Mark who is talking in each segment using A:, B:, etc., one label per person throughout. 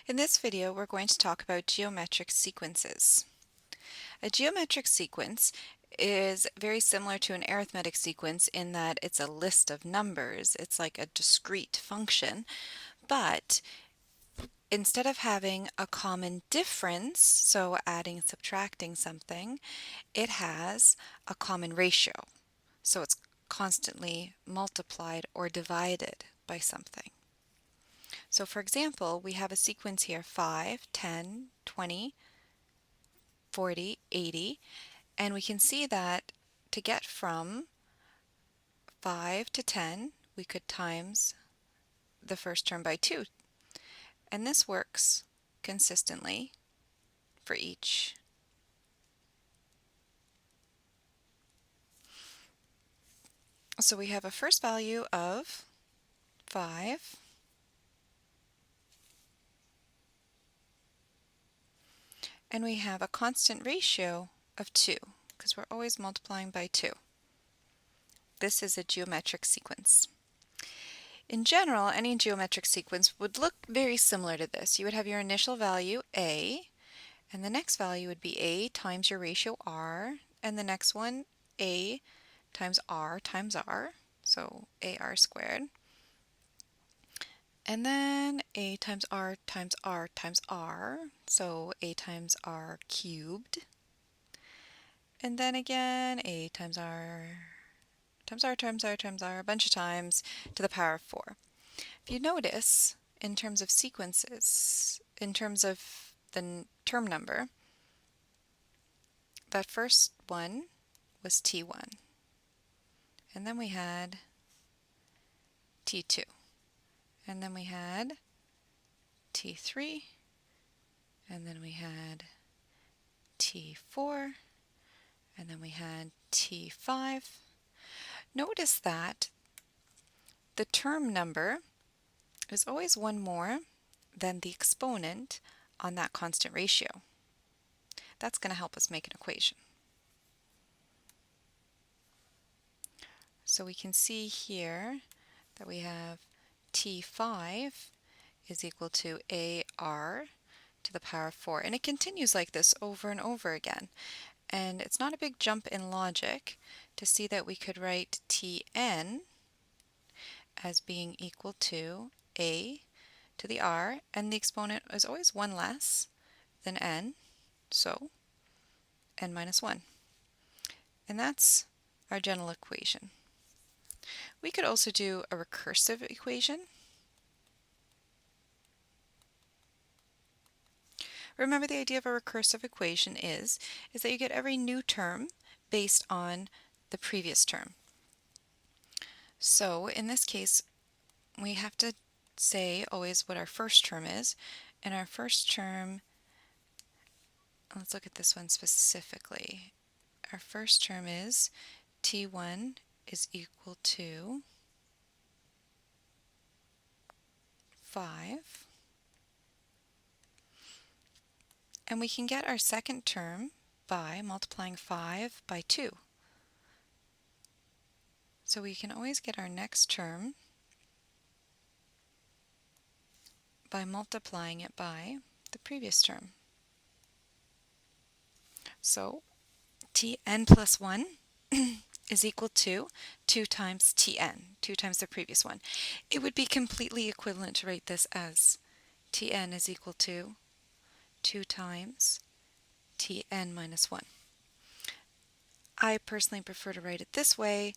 A: In this video, we're going to talk about geometric sequences. A geometric sequence is very similar to an arithmetic sequence in that it's a list of numbers. It's like a discrete function, but instead of having a common difference, so adding and subtracting something, it has a common ratio. So it's constantly multiplied or divided by something. So for example, we have a sequence here 5, 10, 20, 40, 80, and we can see that to get from 5 to 10, we could times the first term by 2. And this works consistently for each. So we have a first value of 5, and we have a constant ratio of 2, because we're always multiplying by 2. This is a geometric sequence. In general, any geometric sequence would look very similar to this. You would have your initial value, a, and the next value would be a times your ratio r, and the next one, a times r, so ar squared. And then a times r times r times r, so a times r cubed. And then again, a times r times r times r times r, a bunch of times to the power of 4. If you notice, in terms of sequences, in terms of the term number, that first one was T1, and then we had T2, and then we had T3, and then we had T4, and then we had T5. Notice that the term number is always one more than the exponent on that constant ratio. That's going to help us make an equation. So we can see here that we have T5 is equal to AR to the power of 4. And it continues like this over and over again. And it's not a big jump in logic to see that we could write Tn as being equal to A to the R, and the exponent is always 1 less than n, so n minus 1. And that's our general equation. We could also do a recursive equation. Remember, the idea of a recursive equation is that you get every new term based on the previous term. So in this case, we have to say always what our first term is, and our first term, let's look at this one specifically. Our first term is T1 is equal to 5. And we can get our second term by multiplying 5 by 2. So we can always get our next term by multiplying it by the previous term. So Tn plus 1 is equal to 2 times Tn, 2 times the previous one. It would be completely equivalent to write this as Tn is equal to 2 times Tn minus 1. I personally prefer to write it this way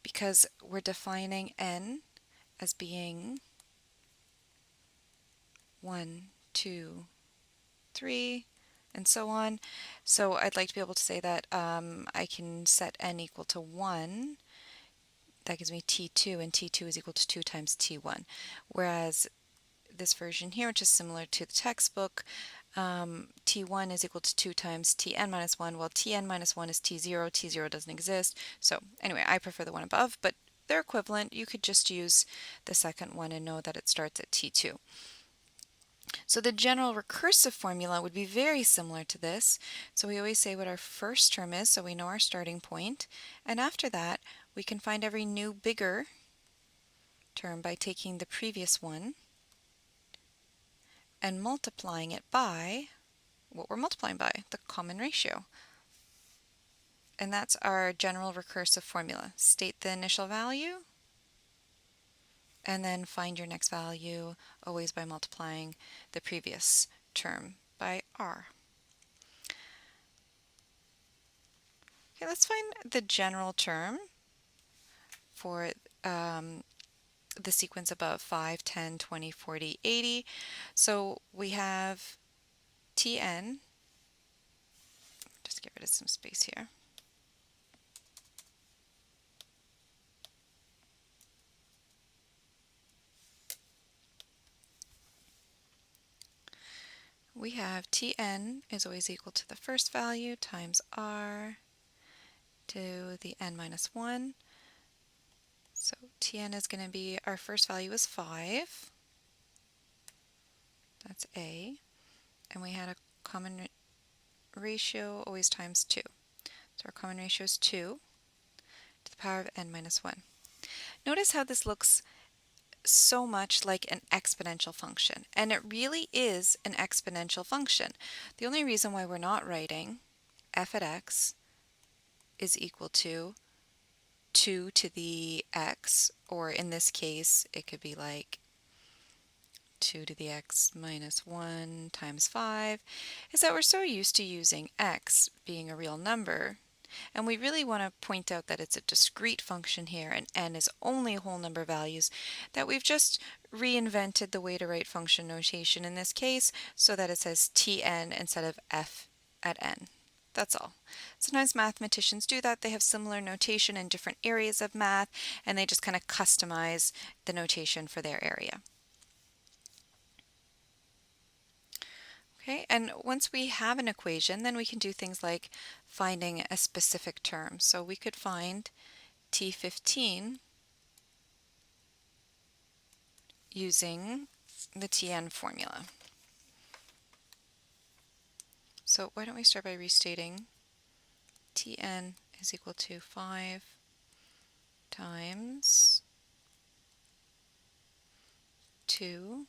A: because we're defining n as being 1, 2, 3, and so on. So I'd like to be able to say that I can set n equal to 1. That gives me T2, and T2 is equal to 2 times T1. Whereas this version here, which is similar to the textbook, T1 is equal to 2 times Tn minus 1. Well, Tn minus 1 is T0. T0 doesn't exist. So anyway, I prefer the one above, but they're equivalent. You could just use the second one and know that it starts at T2. So the general recursive formula would be very similar to this. So we always say what our first term is, so we know our starting point. And after that, we can find every new bigger term by taking the previous one and multiplying it by what we're multiplying by, the common ratio. And that's our general recursive formula. State the initial value, and then find your next value, always by multiplying the previous term by r. Okay, let's find the general term for the sequence above, 5, 10, 20, 40, 80. So we have Tn, just get rid of some space here. We have Tn is always equal to the first value times r to the n minus 1. So Tn is going to be, our first value is 5. That's A. And we had a common ratio always times 2. So our common ratio is 2 to the power of n minus 1. Notice how this looks so much like an exponential function, and it really is an exponential function. The only reason why we're not writing f at x is equal to 2 to the x, or in this case it could be like 2 to the x minus 1 times 5, is that we're so used to using x being a real number, and we really want to point out that it's a discrete function here and n is only whole number values, that we've just reinvented the way to write function notation in this case so that it says Tn instead of f at n. That's all. Sometimes mathematicians do that. They have similar notation in different areas of math, and they just kind of customize the notation for their area. Okay, and once we have an equation, then we can do things like finding a specific term. So we could find T15 using the Tn formula. So why don't we start by restating Tn is equal to 5 times 2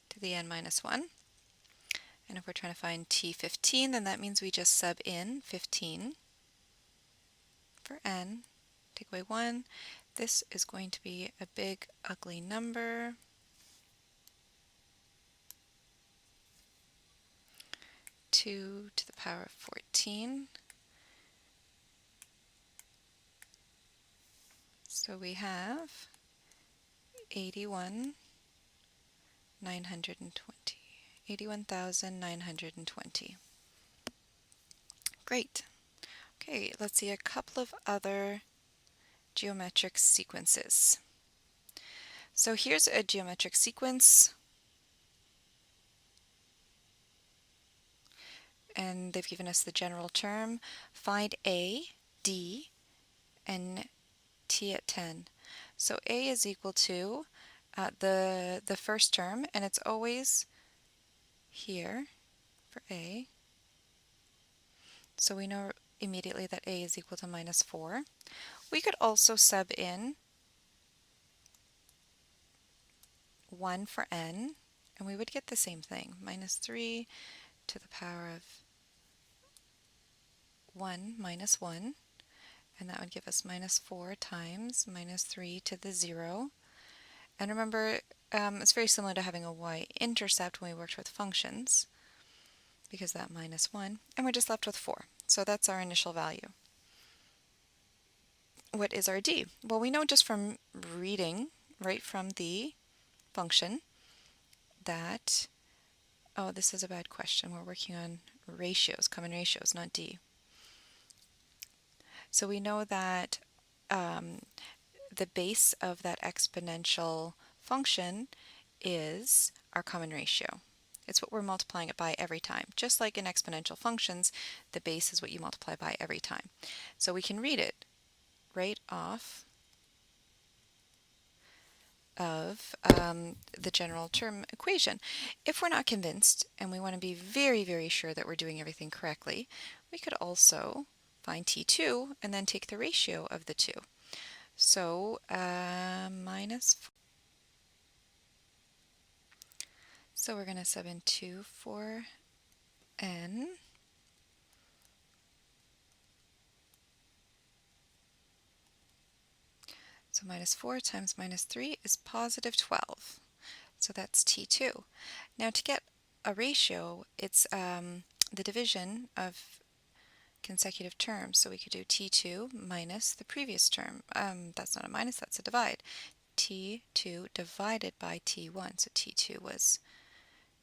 A: to the n minus 1. And if we're trying to find T15, then that means we just sub in 15 for n, take away 1. This is going to be a big, ugly number. 2 to the power of 14. So we have 81,920. 81,920. Great. Okay, let's see a couple of other geometric sequences. So here's a geometric sequence, and they've given us the general term. Find A, D, and T at 10. So A is equal to the first term, and it's always here for A. So we know immediately that A is equal to minus 4. We could also sub in 1 for n, and we would get the same thing, minus 3 to the power of 1 minus 1, and that would give us minus 4 times minus 3 to the 0. And remember, it's very similar to having a y-intercept when we worked with functions, because that minus 1, and we're just left with 4. So that's our initial value. What is our d? Well, we know just from reading right from the function that, oh, this is a bad question. We're working on ratios, common ratios, not d. So we know that the base of that exponential function is our common ratio. It's what we're multiplying it by every time. Just like in exponential functions, the base is what you multiply by every time. So we can read it right off of the general term equation. If we're not convinced and we want to be very, very sure that we're doing everything correctly, we could also find T2 and then take the ratio of the two. So minus 4. So we're going to sub in 2 for n. So minus 4 times minus 3 is positive 12. So that's T2. Now to get a ratio, it's the division of consecutive terms. So we could do T2 minus the previous term. That's not a minus, that's a divide. T2 divided by T1. So T2 was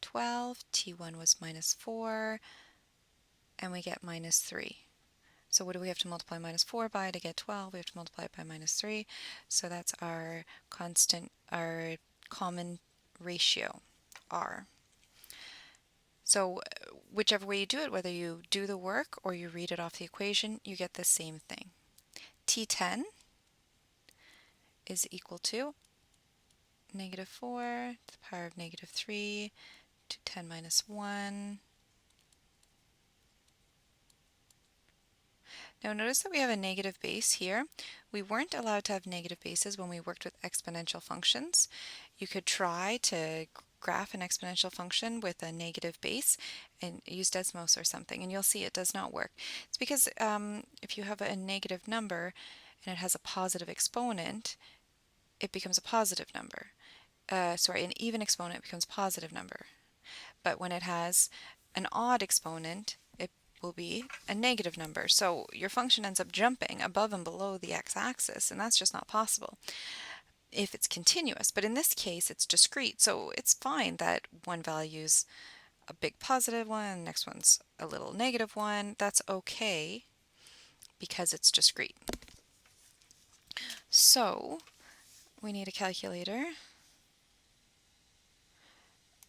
A: 12, T1 was minus 4, and we get minus 3. So what do we have to multiply minus 4 by to get 12? We have to multiply it by minus 3. So that's our constant, our common ratio, R. So whichever way you do it, whether you do the work or you read it off the equation, you get the same thing. T10 is equal to negative 4 to the power of negative 3 to 10 minus 1. Now notice that we have a negative base here. We weren't allowed to have negative bases when we worked with exponential functions. You could try to graph an exponential function with a negative base and use Desmos or something, and you'll see it does not work. It's because if you have a negative number and it has a positive exponent, it becomes a positive number. Sorry, an even exponent becomes a positive number. But when it has an odd exponent, it will be a negative number. So your function ends up jumping above and below the x-axis, and that's just not possible if it's continuous. But in this case, it's discrete, so it's fine that one value's a big positive one, next one's a little negative one. That's okay because it's discrete. So we need a calculator.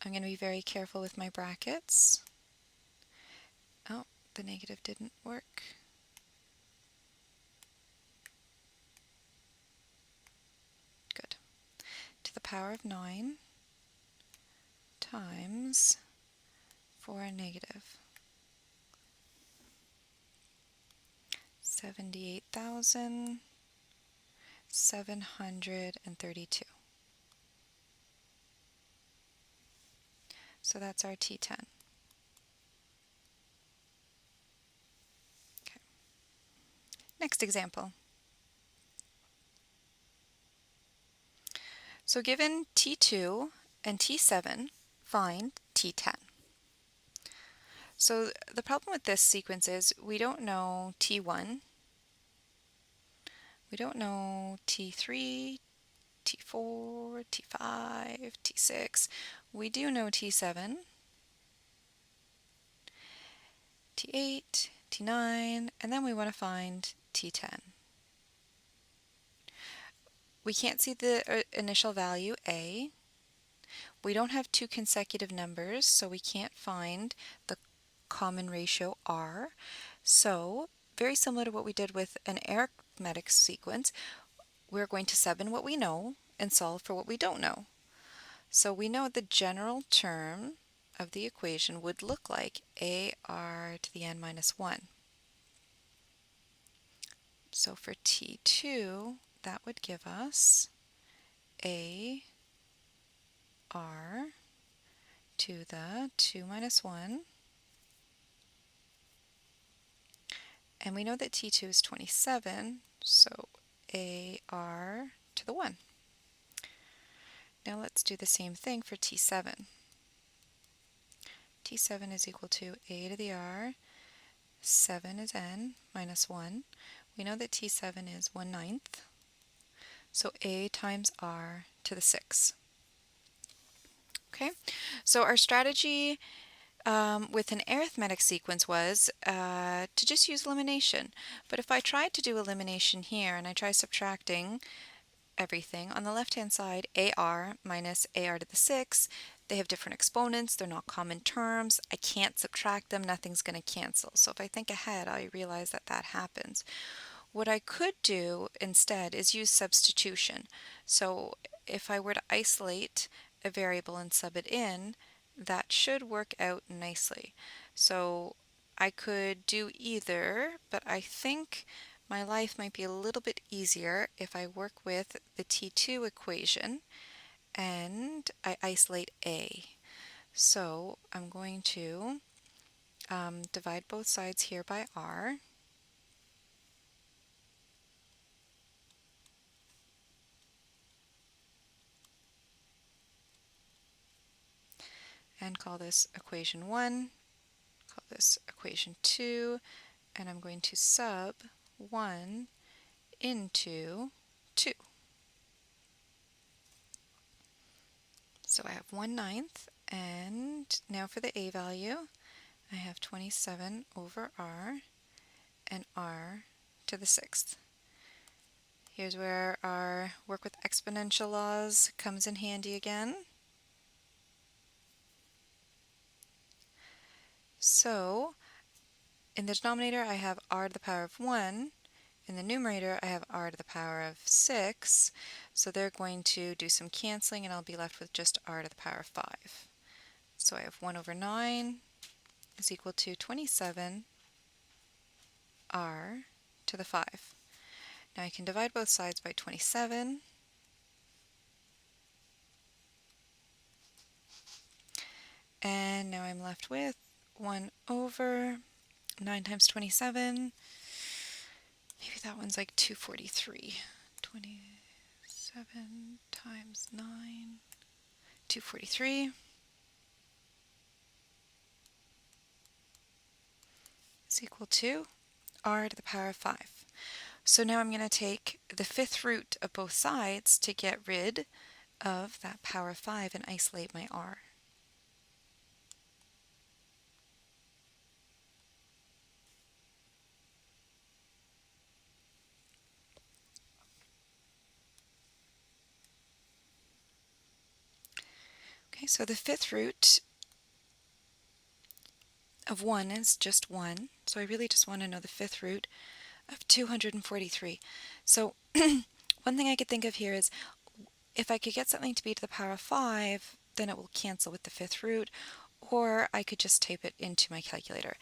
A: I'm going to be very careful with my brackets. Oh, the negative didn't work. Good. To the power of 9 times 4 negative 78,732. So that's our T10. Okay. Next example. So given T2 and T7, find T10. So the problem with this sequence is we don't know T1, we don't know T3, T4, T5, T6. We do know T7, T8, T9, and then we want to find T10. We can't see the initial value A. We don't have two consecutive numbers, so we can't find the common ratio R. So, very similar to what we did with an arithmetic sequence, we're going to sub in what we know and solve for what we don't know. So we know the general term of the equation would look like AR to the n minus 1. So for T2, that would give us AR to the 2 minus 1. And we know that T2 is 27, so AR to the 1. Now let's do the same thing for T7. T7 is equal to A to the R, 7 is n, minus 1. We know that T7 is 1/9, so A times R to the 6. Okay, so our strategy with an arithmetic sequence was to just use elimination. But if I tried to do elimination here and I try subtracting everything, on the left-hand side, AR minus AR to the 6, they have different exponents, they're not common terms, I can't subtract them, nothing's going to cancel. So if I think ahead, I realize that that happens. What I could do instead is use substitution. So if I were to isolate a variable and sub it in, that should work out nicely. So I could do either, but I think my life might be a little bit easier if I work with the T2 equation and I isolate A. So I'm going to divide both sides here by R. And call this equation 1, call this equation 2, and I'm going to sub 1 into 2. So I have 1/9, and now for the A value, I have 27 over R, and R to the 6th. Here's where our work with exponential laws comes in handy again. So in the denominator I have r to the power of 1. In the numerator I have r to the power of 6. So they're going to do some canceling and I'll be left with just r to the power of 5. So I have 1 over 9 is equal to 27 r to the 5. Now I can divide both sides by 27. And now I'm left with 1 over 9 times 27. Maybe that one's like 243. 27 times 9, 243 is equal to r to the power of 5. So now I'm going to take the fifth root of both sides to get rid of that power of 5 and isolate my r. Okay, so the fifth root of 1 is just 1, so I really just want to know the fifth root of 243. So one thing I could think of here is if I could get something to be to the power of 5, then it will cancel with the fifth root, or I could just type it into my calculator.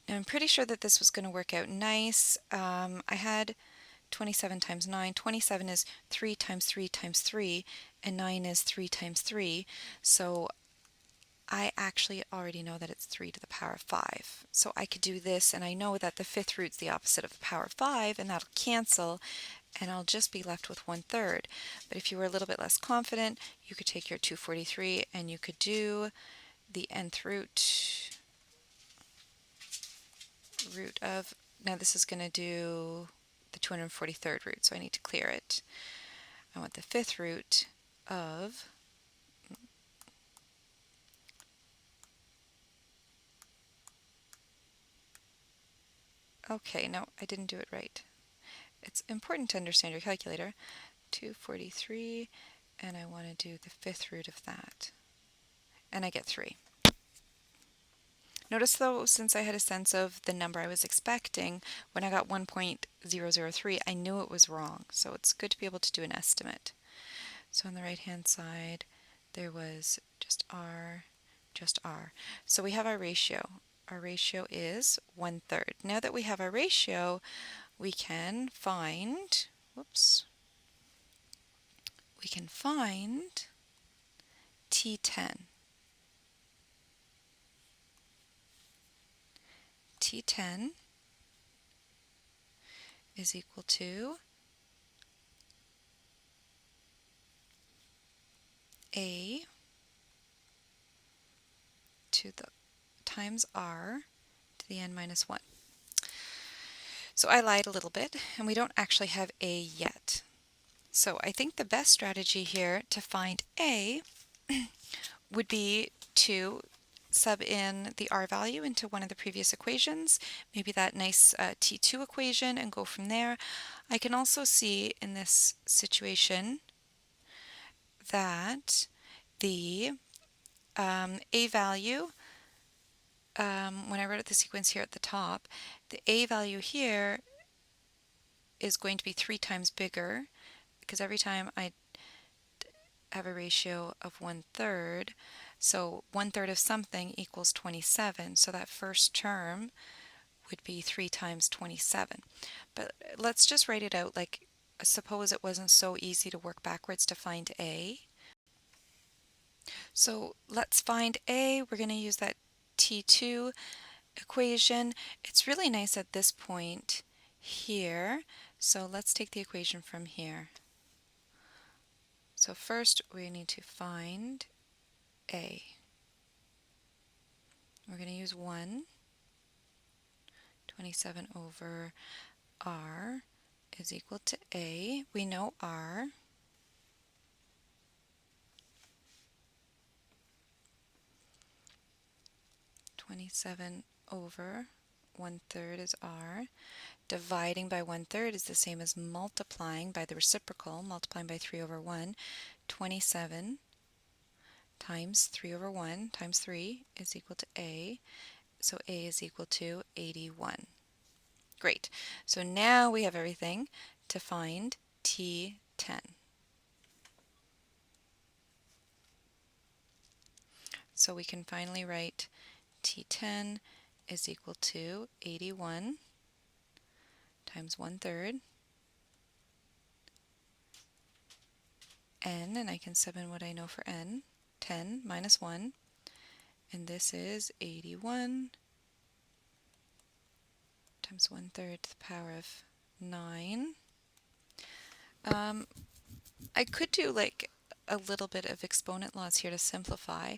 A: Now I'm pretty sure that this was going to work out nice. I had 27 times 9. 27 is 3 times 3 times 3, and 9 is 3 times 3. So I actually already know that it's 3 to the power of 5. So I could do this, and I know that the fifth root's the opposite of the power of 5, and that'll cancel, and I'll just be left with 1/3. But if you were a little bit less confident, you could take your 243 and you could do the nth root of, now this is going to do the 243rd root, so I need to clear it. I want the fifth root of okay, no, I didn't do it right. It's important to understand your calculator. 243, and I want to do the fifth root of that. And I get 3. Notice though, since I had a sense of the number I was expecting, when I got 1.003, I knew it was wrong. So it's good to be able to do an estimate. So on the right-hand side, there was just r, just r. So we have our ratio. Our ratio is 1/3. Now that we have our ratio, we can find, whoops, we can find T10. T10 is equal to A to the times R to the n minus 1. So I lied a little bit, and we don't actually have A yet. So I think the best strategy here to find A would be to sub in the R value into one of the previous equations, maybe that nice T2 equation, and go from there. I can also see in this situation that the A value, when I wrote out the sequence here at the top, the A value here is going to be 3 times bigger, because every time I have a ratio of 1/3, so 1/3 of something equals 27, so that first term would be 3 times 27. But let's just write it out like suppose it wasn't so easy to work backwards to find a. So let's find a. We're going to use that T2 equation. It's really nice at this point here. So let's take the equation from here. So first we need to find a. We're going to use 1. 27 over r is equal to a. We know r. (27 over 1/3 is r). Dividing by 1/3 is the same as multiplying by the reciprocal, multiplying by 3 over 1. 27 times 3 over 1 times 3 is equal to a. So a is equal to 81. Great. So now we have everything to find T10. So we can finally write T10 is equal to 81 times 1/3 n, and I can sub in what I know for n, 10 minus 1, and this is 81 times 1/3 to the power of 9. I could do like a little bit of exponent laws here to simplify.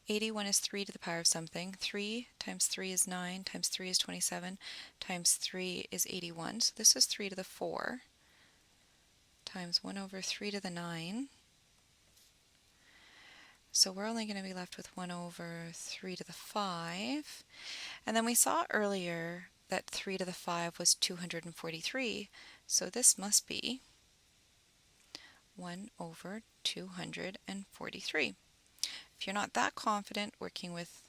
A: 81 is 3 to the power of something. 3 times 3 is 9, times 3 is 27, times 3 is 81. So this is 3 to the 4 times 1 over 3 to the 9. So we're only going to be left with 1 over 3 to the 5. And then we saw earlier that 3 to the 5 was 243. So this must be 1 over 243. If you're not that confident working with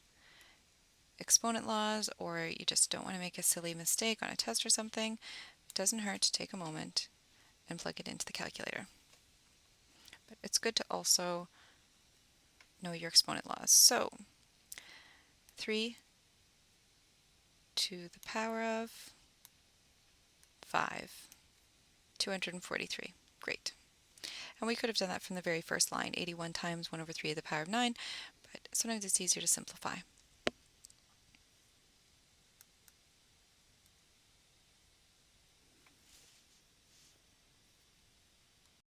A: exponent laws, or you just don't want to make a silly mistake on a test or something, it doesn't hurt to take a moment and plug it into the calculator. But it's good to also know your exponent laws. So 3 to the power of 5, 243. Great. And we could have done that from the very first line, 81 times 1 over 3 to the power of 9, but sometimes it's easier to simplify.